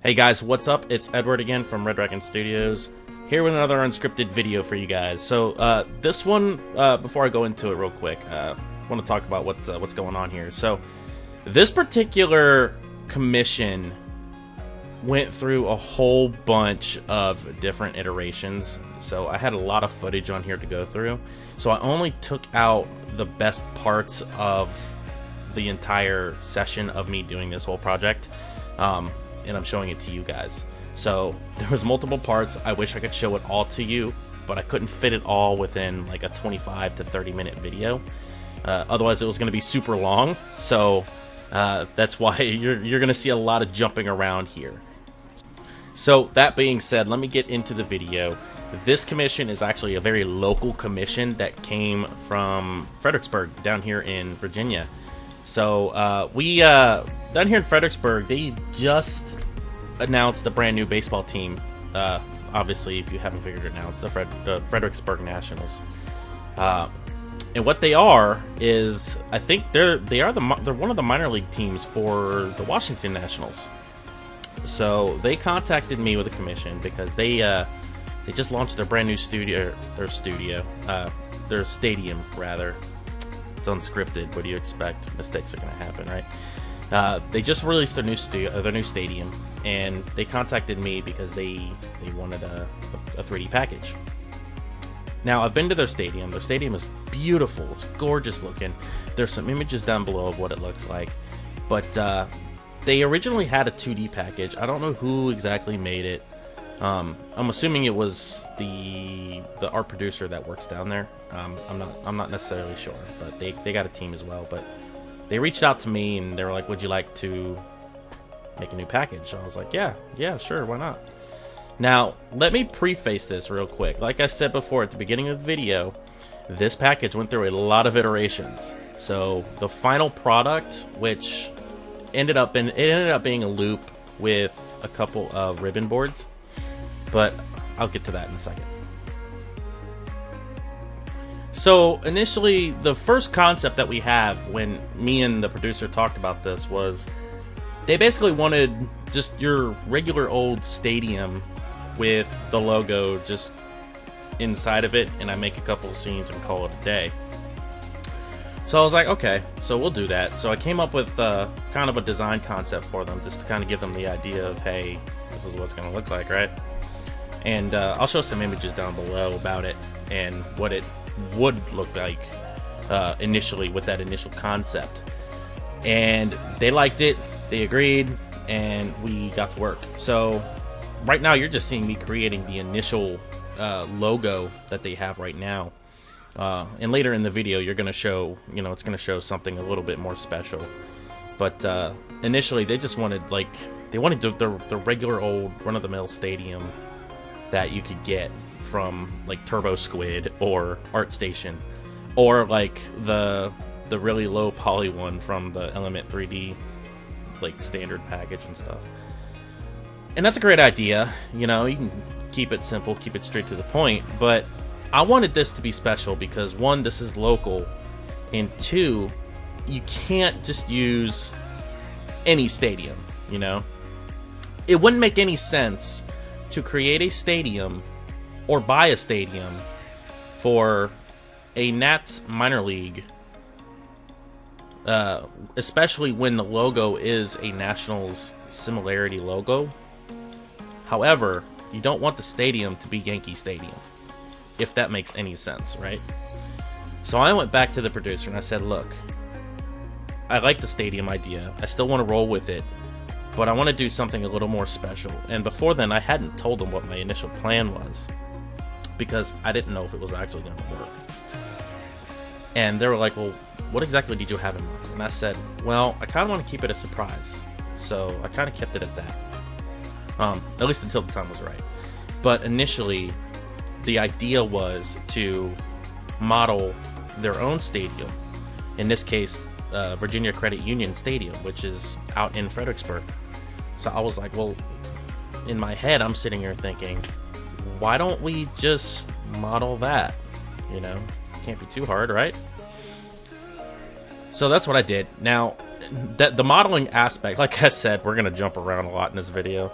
Hey guys, what's up? It's Edward again from Red Dragon Studios, here with another unscripted video for you guys. So this one, before I go into it real quick, I want to talk about what's going on here. So this particular commission went through a whole bunch of different iterations, so I had a lot of footage on here to go through. So I only took out the best parts of the entire session of me doing this whole project, and I'm showing it to you guys. So there was multiple parts. I wish I could show it all to you, but I couldn't fit it all within like a 25 to 30 minute video. Otherwise it was going to be super long, so that's why you're going to see a lot of jumping around here. So that being said, let me get into the video. This commission is actually a very local commission that came from Fredericksburg down here in Virginia. So we down here in Fredericksburg, they just announced a brand new baseball team. Obviously, if you haven't figured it out, it's the Fredericksburg Nationals. And what they are is, I think they're one of the minor league teams for the Washington Nationals. So they contacted me with a commission because they just launched their brand new their stadium rather. It's unscripted. What do you expect? Mistakes are going to happen, right? They just released their new stadium, and they contacted me because they wanted a 3D package. Now, I've been to their stadium. Their stadium is beautiful. It's gorgeous looking. There's some images down below of what it looks like, but they originally had a 2D package. I don't know who exactly made it. I'm assuming it was the art producer that works down there. I'm not necessarily sure, but they got a team as well. But they reached out to me and they were like, "Would you like to make a new package?" So I was like, "Yeah, sure, why not?" Now, let me preface this real quick. Like I said before at the beginning of the video, this package went through a lot of iterations. So the final product, which ended up being a loop with a couple of ribbon boards, but I'll get to that in a second. So initially, the first concept that we have when me and the producer talked about this was they basically wanted just your regular old stadium with the logo just inside of it, and I make a couple of scenes and call it a day. So I was like, okay, so we'll do that. So I came up with kind of a design concept for them, just to kind of give them the idea of, hey, this is what it's going to look like, right? And I'll show some images down below about it and what it would look like initially with that initial concept. And they liked it, they agreed, and we got to work. So right now you're just seeing me creating the initial logo that they have right now. And later in the video, you're going to show, it's going to show something a little bit more special. But initially, they just wanted, the regular old run-of-the-mill stadium that you could get from, like, Turbo Squid or ArtStation, or, like, the really low poly one from the Element 3D, like, standard package and stuff. And that's a great idea. You can keep it simple, keep it straight to the point, but I wanted this to be special because, one, this is local, and two, you can't just use any stadium, It wouldn't make any sense to create a stadium or buy a stadium for a Nats minor league, especially when the logo is a Nationals similarity logo. However, you don't want the stadium to be Yankee Stadium, if that makes any sense, right? So I went back to the producer and I said, look, I like the stadium idea. I still want to roll with it, but I want to do something a little more special. And before then, I hadn't told them what my initial plan was, because I didn't know if it was actually going to work. And they were like, well, what exactly did you have in mind? And I said, well, I kind of want to keep it a surprise. So I kind of kept it at that. At least until the time was right. But initially, the idea was to model their own stadium. In this case, Virginia Credit Union Stadium, which is out in Fredericksburg. So I was like, well, in my head, I'm sitting here thinking, why don't we just model that? Can't be too hard, right? So that's what I did. Now, that the modeling aspect, like I said, we're gonna jump around a lot in this video.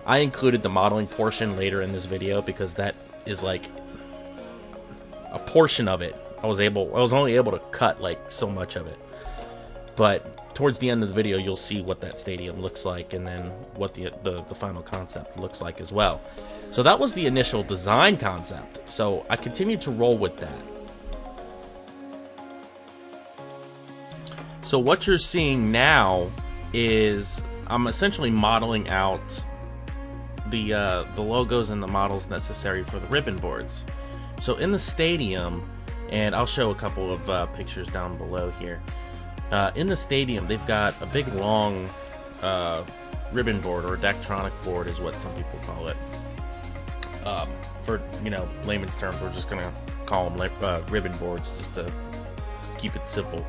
I included the modeling portion later in this video because that is like a portion of it. I was only able to cut like so much of it, but towards the end of the video you'll see what that stadium looks like, and then what the final concept looks like as well. So that was the initial design concept, so I continued to roll with that. So what you're seeing now is I'm essentially modeling out the logos and the models necessary for the ribbon boards. So in the stadium, and I'll show a couple of pictures down below here. In the stadium, they've got a big long ribbon board, or Daktronic board is what some people call it. For layman's terms, we're just gonna call them ribbon boards just to keep it simple.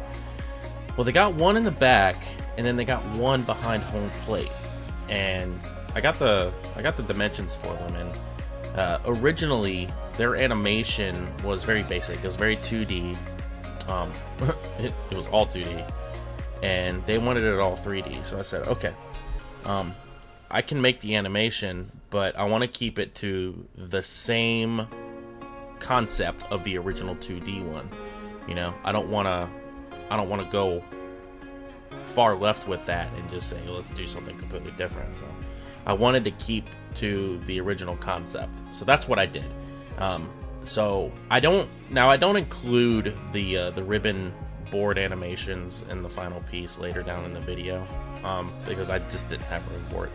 Well, they got one in the back, and then they got one behind home plate, and I got the dimensions for them. And originally their animation was very basic. It was very 2D. It was all 2D, and they wanted it all 3D. So I said, okay, I can make the animation, but I want to keep it to the same concept of the original 2D one. I don't want to go far left with that and just say, let's do something completely different. So I wanted to keep to the original concept. So that's what I did. So I don't include the ribbon board animations in the final piece later down in the video, because I just didn't have room for it.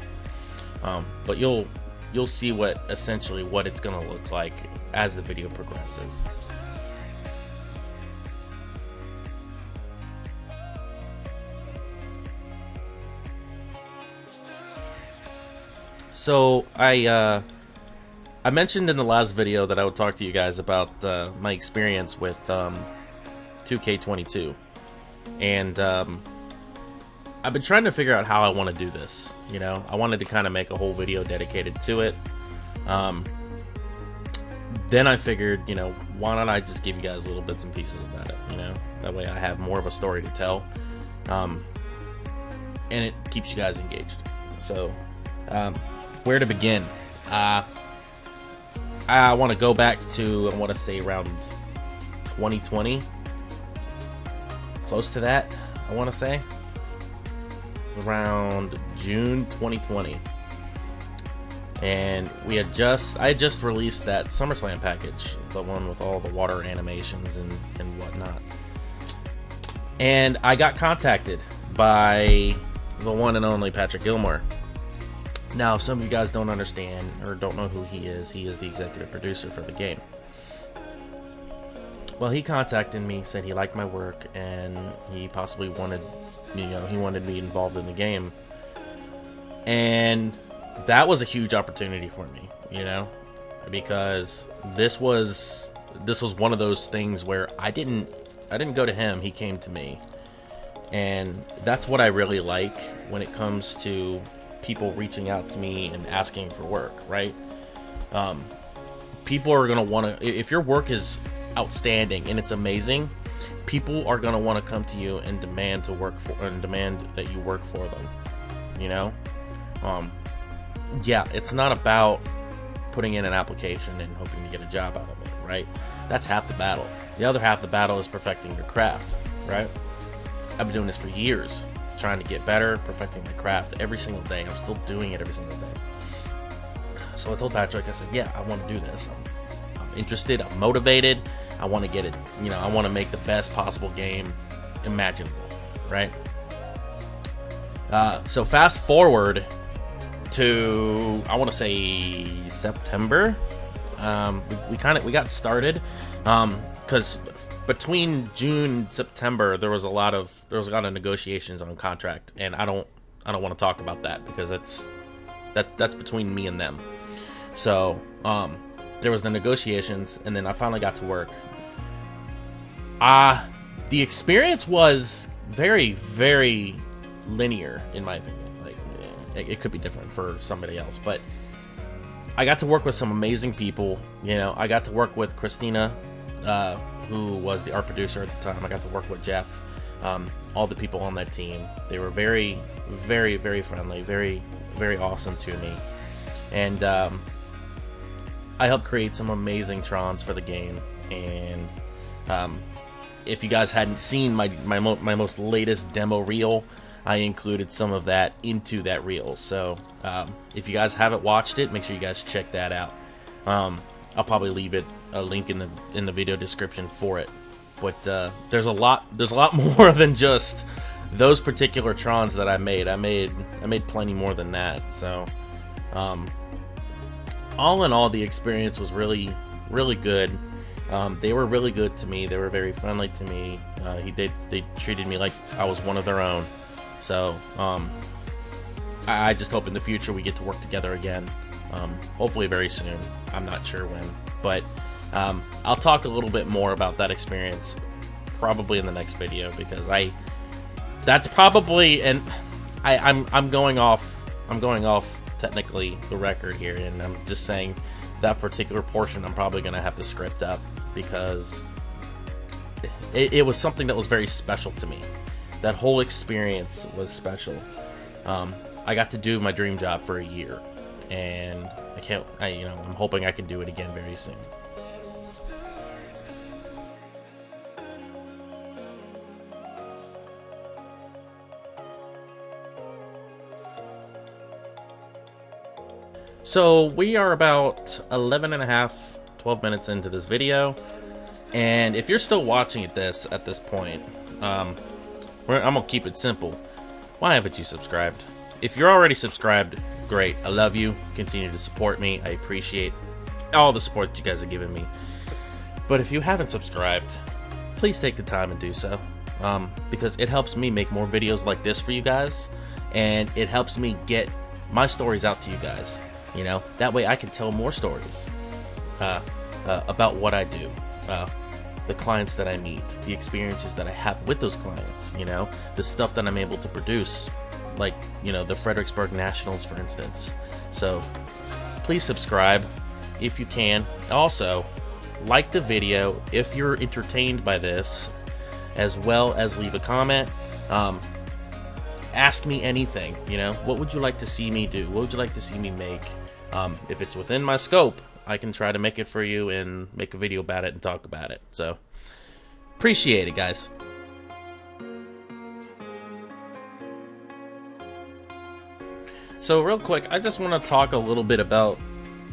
But you'll see what it's gonna look like as the video progresses. So I mentioned in the last video that I would talk to you guys about my experience with 2K22, and I've been trying to figure out how I want to do this. I wanted to kind of make a whole video dedicated to it. Then I figured, why don't I just give you guys little bits and pieces about it? That way I have more of a story to tell, and it keeps you guys engaged. So where to begin? I want to go back to, I want to say around 2020, close to that. I want to say around June 2020, and I had just released that SummerSlam package, the one with all the water animations and whatnot, and I got contacted by the one and only Patrick Gilmore. Now, if some of you guys don't understand or don't know who he is the executive producer for the game. Well, he contacted me, said he liked my work, and he possibly wanted, he wanted me involved in the game. And that was a huge opportunity for me, because this was one of those things where I didn't go to him, he came to me. And that's what I really like when it comes to people reaching out to me and asking for work, right? People are going to want to, if your work is outstanding and it's amazing, people are going to want to come to you and demand that you work for them, yeah, it's not about putting in an application and hoping to get a job out of it, right? That's half the battle. The other half of the battle is perfecting your craft, right? I've been doing this for years, trying to get better, perfecting my craft every single day. I'm still doing it every single day. So I told Patrick, I said, yeah, I want to do this. I'm interested, I'm motivated, I want to get it, I want to make the best possible game imaginable, right? So fast forward to, I want to say September. We got started, because between June and September there was a lot of negotiations on contract, and I don't want to talk about that because that's between me and them. So there was the negotiations, and then I finally got to work. The experience was very, very linear in my opinion. Like, it could be different for somebody else, but I got to work with some amazing people. I got to work with Christina, who was the art producer at the time. I got to work with Jeff, all the people on that team. They were very, very, very friendly, very, very awesome to me. And I helped create some amazing Trons for the game. And if you guys hadn't seen my most latest demo reel, I included some of that into that reel. So if you guys haven't watched it, make sure you guys check that out. I'll probably leave a link in the video description for it. But there's a lot more than just those particular Trons that I made. I made plenty more than that. So all in all, the experience was really, really good. They were really good to me. They were very friendly to me. They treated me like I was one of their own. So I just hope in the future we get to work together again. Hopefully very soon. I'm not sure when, but I'll talk a little bit more about that experience probably in the next video, because that's probably, and I'm going off technically the record here, and I'm just saying that particular portion I'm probably gonna have to script up, because it was something that was very special to me. That whole experience was special. I got to do my dream job for a year, and I'm hoping I can do it again very soon. So we are about 12 minutes into this video, and if you're still watching at this point, I'm gonna keep it simple. Why haven't you subscribed? If you're already subscribed, great. I love you. Continue to support me. I appreciate all the support that you guys have given me. But if you haven't subscribed, please take the time and do so, because it helps me make more videos like this for you guys, and it helps me get my stories out to you guys. You know, that way I can tell more stories about what I do, the clients that I meet, the experiences that I have with those clients, you know, the stuff that I'm able to produce, like, you know, the Fredericksburg Nationals, for instance. So please subscribe if you can. Also, like the video if you're entertained by this, as well as leave a comment. Ask me anything, you know. What would you like to see me do? What would you like to see me make? If it's within my scope, I can try to make it for you and make a video about it and talk about it. So, appreciate it, guys. So, real quick, I just want to talk a little bit about,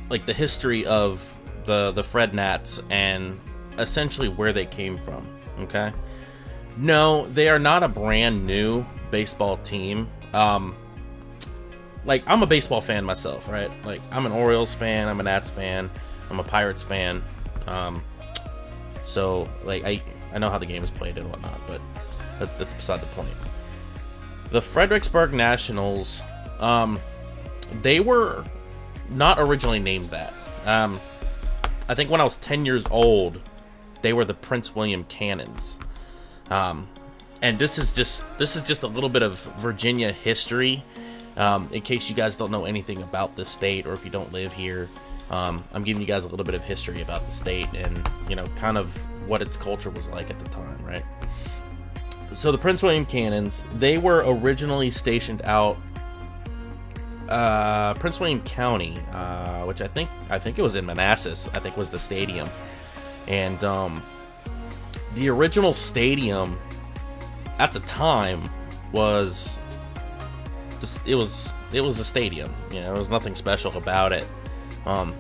like, the history of the Fred Nats and essentially where they came from, okay? No, they are not a brand new baseball team. Like, I'm a baseball fan myself, right? Like, I'm an Orioles fan, I'm a Nats fan, I'm a Pirates fan. So, like, I know how the game is played and whatnot, but that's beside the point. The Fredericksburg Nationals, they were not originally named that. I think when I was 10 years old, they were the Prince William Cannons. And this is just a little bit of Virginia history. In case you guys don't know anything about the state, or if you don't live here, I'm giving you guys a little bit of history about the state and, you know, kind of what its culture was like at the time, right? So the Prince William Cannons, they were originally stationed out Prince William County, which I think it was in Manassas, I think was the stadium. And the original stadium at the time was it was a stadium, you know. There was nothing special about it.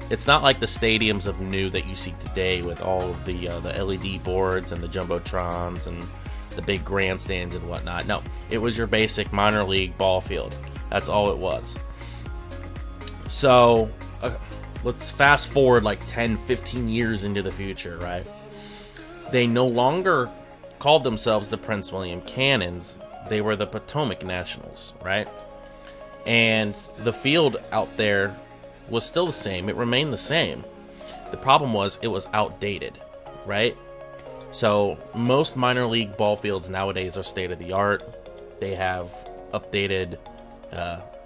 It's not like the stadiums of new that you see today with all of the LED boards and the jumbotrons and the big grandstands and whatnot. No, it was your basic minor league ball field. That's all it was. So let's fast forward like 10-15 years into the future, right? They no longer called themselves the Prince William Cannons. They were the Potomac Nationals, right? And the field out there was still the same. It remained the same. The problem was it was outdated, right? So most minor league ball fields nowadays are state-of-the-art. They have updated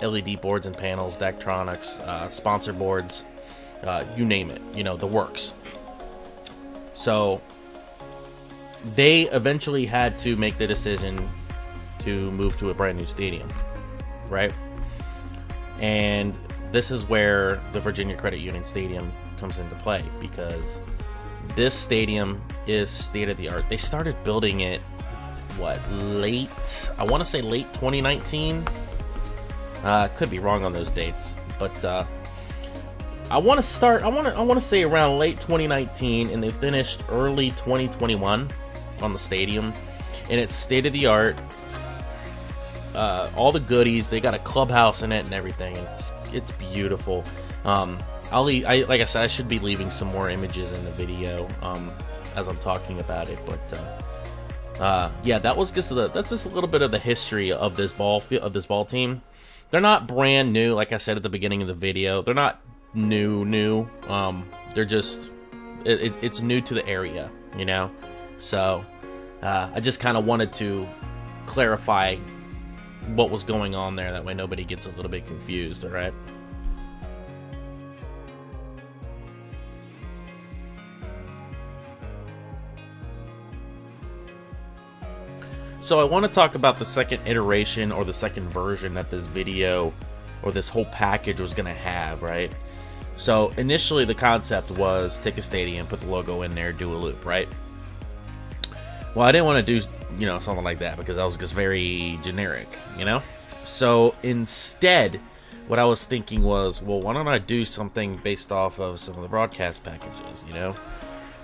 LED boards and panels, Daktronics, sponsor boards, you name it, you know, the works. So they eventually had to make the decision to move to a brand new stadium, right? And this is where the Virginia Credit Union Stadium comes into play, because this stadium is state-of-the-art. They started building it, I want to say late 2019. Could be wrong on those dates, but I want to say around late 2019, and they finished early 2021 on the stadium, and it's state-of-the-art. All the goodies, they got a clubhouse in it and everything. It's beautiful. Like I said, I should be leaving some more images in the video as I'm talking about it, but yeah, that's just a little bit of the history of this ball team. They're not brand new, like I said at the beginning of the video. They're not new. They're just it's new to the area, you know. So I just kind of wanted to clarify what was going on there. That way nobody gets a little bit confused, all right? So I want to talk about the second iteration, or the second version that this video or this whole package was going to have, right? So initially the concept was take a stadium, put the logo in there, do a loop, right? Well, I didn't want to do, you know, something like that, because that was just very generic, you know? So instead, what I was thinking was, well, why don't I do something based off of some of the broadcast packages, you know?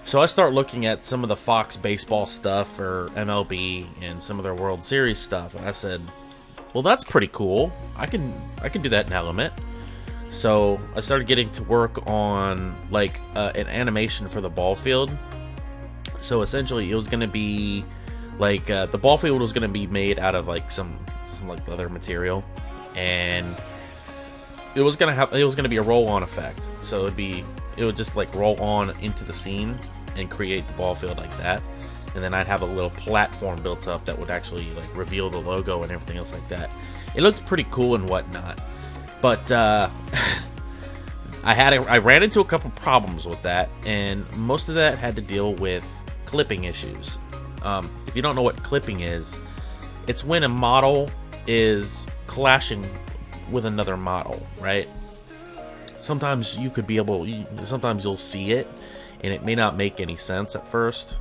So I start looking at some of the Fox baseball stuff, or MLB, and some of their World Series stuff, and I said, well, that's pretty cool. I can do that in Element. So I started getting to work on like an animation for the ball field. So essentially, it was going to be like the ball field was going to be made out of like some like leather material, and it was going to be a roll-on effect. So it would just like roll on into the scene and create the ball field like that. And then I'd have a little platform built up that would actually like reveal the logo and everything else like that. It looked pretty cool and whatnot. But I ran into a couple problems with that, and most of that had to deal with clipping issues. If you don't know what clipping is, it's when a model is clashing with another model, right? Sometimes sometimes you'll see it, and it may not make any sense at first,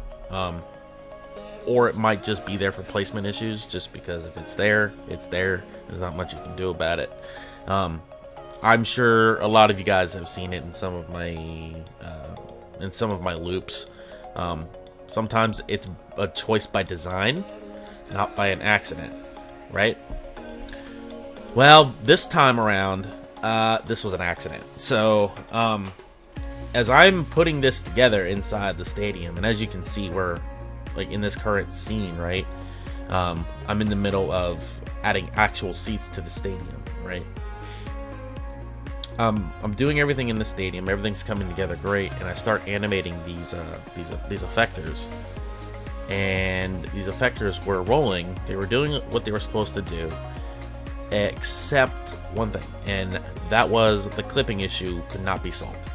or it might just be there for placement issues, just because if it's there, it's there. There's not much you can do about it. I'm sure a lot of you guys have seen it in some of my loops. Sometimes it's a choice by design, not by an accident, right? Well, this time around, this was an accident. So, as I'm putting this together inside the stadium, and as you can see, we're like in this current scene, right? I'm in the middle of adding actual seats to the stadium, right? I'm doing everything in the stadium. Everything's coming together great, and I start animating these effectors. And these effectors were rolling. They were doing what they were supposed to do, except one thing, and that was the clipping issue could not be solved.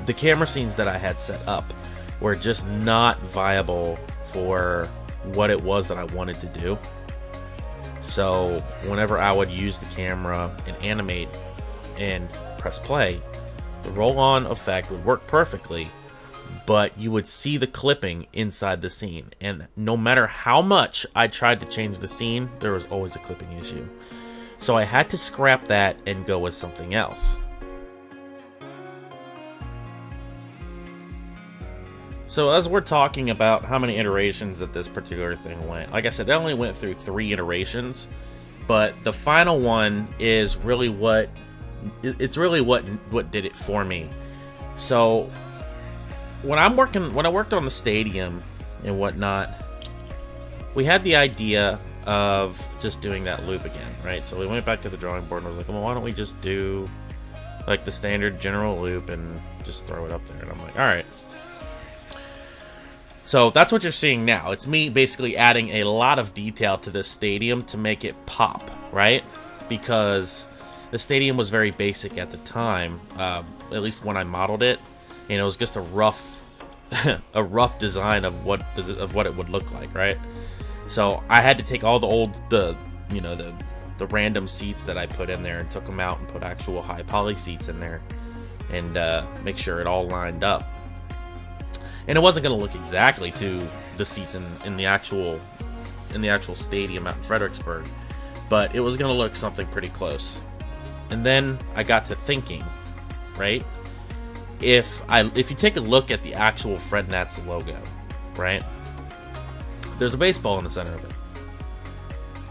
The camera scenes that I had set up were just not viable for what it was that I wanted to do. So whenever I would use the camera and animate and press play, the roll-on effect would work perfectly, but you would see the clipping inside the scene. And no matter how much I tried to change the scene, there was always a clipping issue. So I had to scrap that and go with something else. So as we're talking about how many iterations that this particular thing went, like I said, it only went through 3 iterations, but the final one is really what did it for me. So when I worked on the stadium and whatnot, we had the idea of just doing that loop again, right? So we went back to the drawing board and was like, well, why don't we just do like the standard general loop and just throw it up there? And I'm like, all right. So that's what you're seeing now. It's me basically adding a lot of detail to this stadium to make it pop, right? Because the stadium was very basic at the time, at least when I modeled it, and it was just a rough a rough design of what it would look like, right? So I had to take all the random seats that I put in there and took them out and put actual high poly seats in there and make sure it all lined up. And it wasn't going to look exactly to the seats in the actual stadium out in Fredericksburg, but it was going to look something pretty close. And then I got to thinking, right? If you take a look at the actual Fred Nats logo, right? There's a baseball in the center of it.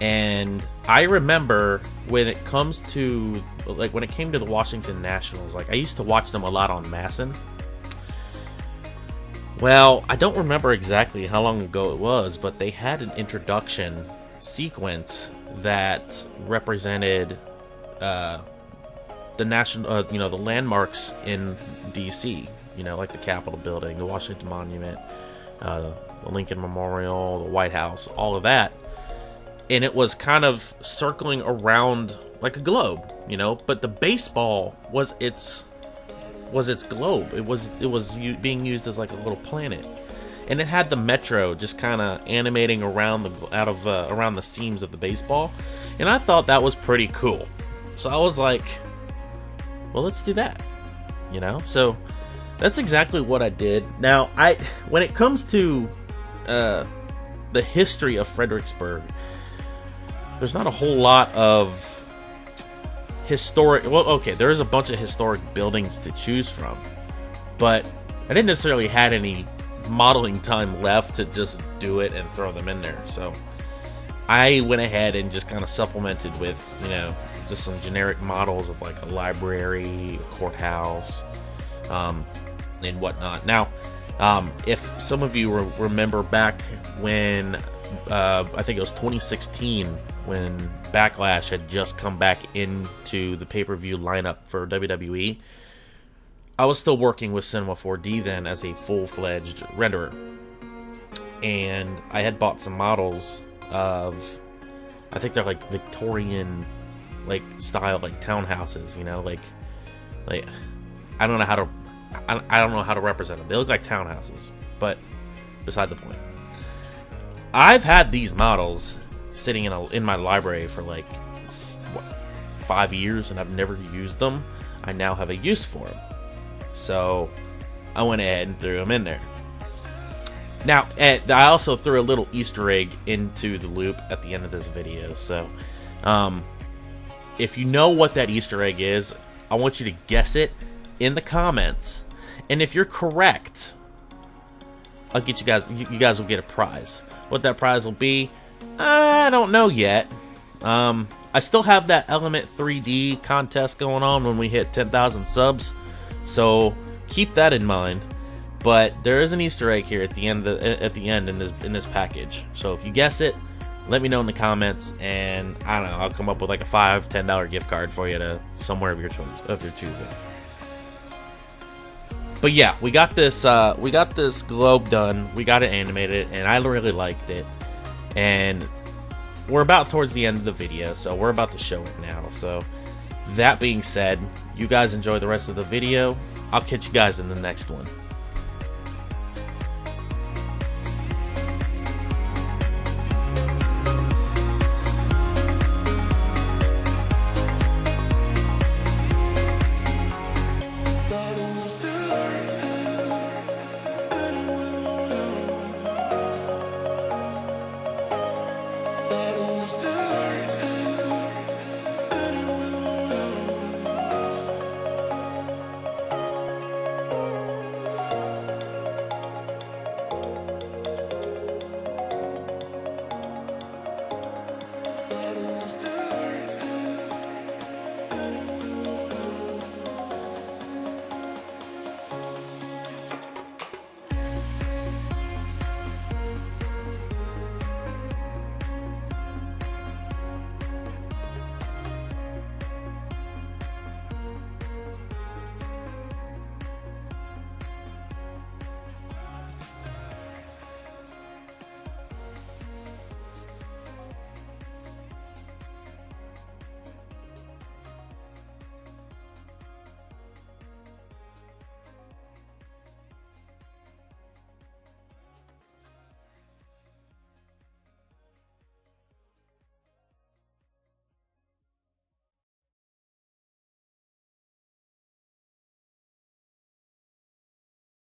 And I remember when it came to the Washington Nationals, like I used to watch them a lot on MASN. Well, I don't remember exactly how long ago it was, but they had an introduction sequence that represented the national, the landmarks in DC. Like the Capitol Building, the Washington Monument, the Lincoln Memorial, the White House, all of that. And it was kind of circling around like a globe, but the baseball was its globe. It was being used as like a little planet, and it had the metro just kind of animating around the seams of the baseball, and I thought that was pretty cool. So I was like, well, let's do that, So that's exactly what I did. Now, when it comes to the history of Fredericksburg, there's not a whole lot of historic. Well, okay, there is a bunch of historic buildings to choose from, but I didn't necessarily had any modeling time left to just do it and throw them in there. So I went ahead and just kind of supplemented with, just some generic models of like a library, a courthouse, and whatnot. Now, if some of you remember back when I think it was 2016 when Backlash had just come back into the pay-per-view lineup for WWE, I was still working with Cinema 4D then as a full-fledged renderer. And I had bought some models of, I think they're like Victorian style townhouses, like I don't know how to represent them. They look like townhouses, but beside the point. I've had these models sitting in my library for 5 years, and I've never used them. I now have a use for them, so I went ahead and threw them in there. Now, I also threw a little Easter egg into the loop at the end of this video. So, if you know what that Easter egg is, I want you to guess it in the comments, and if you're correct, I'll get you guys. You guys will get a prize. What that prize will be, I don't know yet. I still have that Element 3D contest going on when we hit 10,000 subs, so keep that in mind. But there is an Easter egg here at the end in this package. So if you guess it, let me know in the comments, and I don't know, I'll come up with like a $5-10 gift card for you to somewhere of your choosing. But yeah, we got this globe done. We got it animated, and I really liked it. And we're about towards the end of the video, so we're about to show it now. So that being said, you guys enjoy the rest of the video. I'll catch you guys in the next one.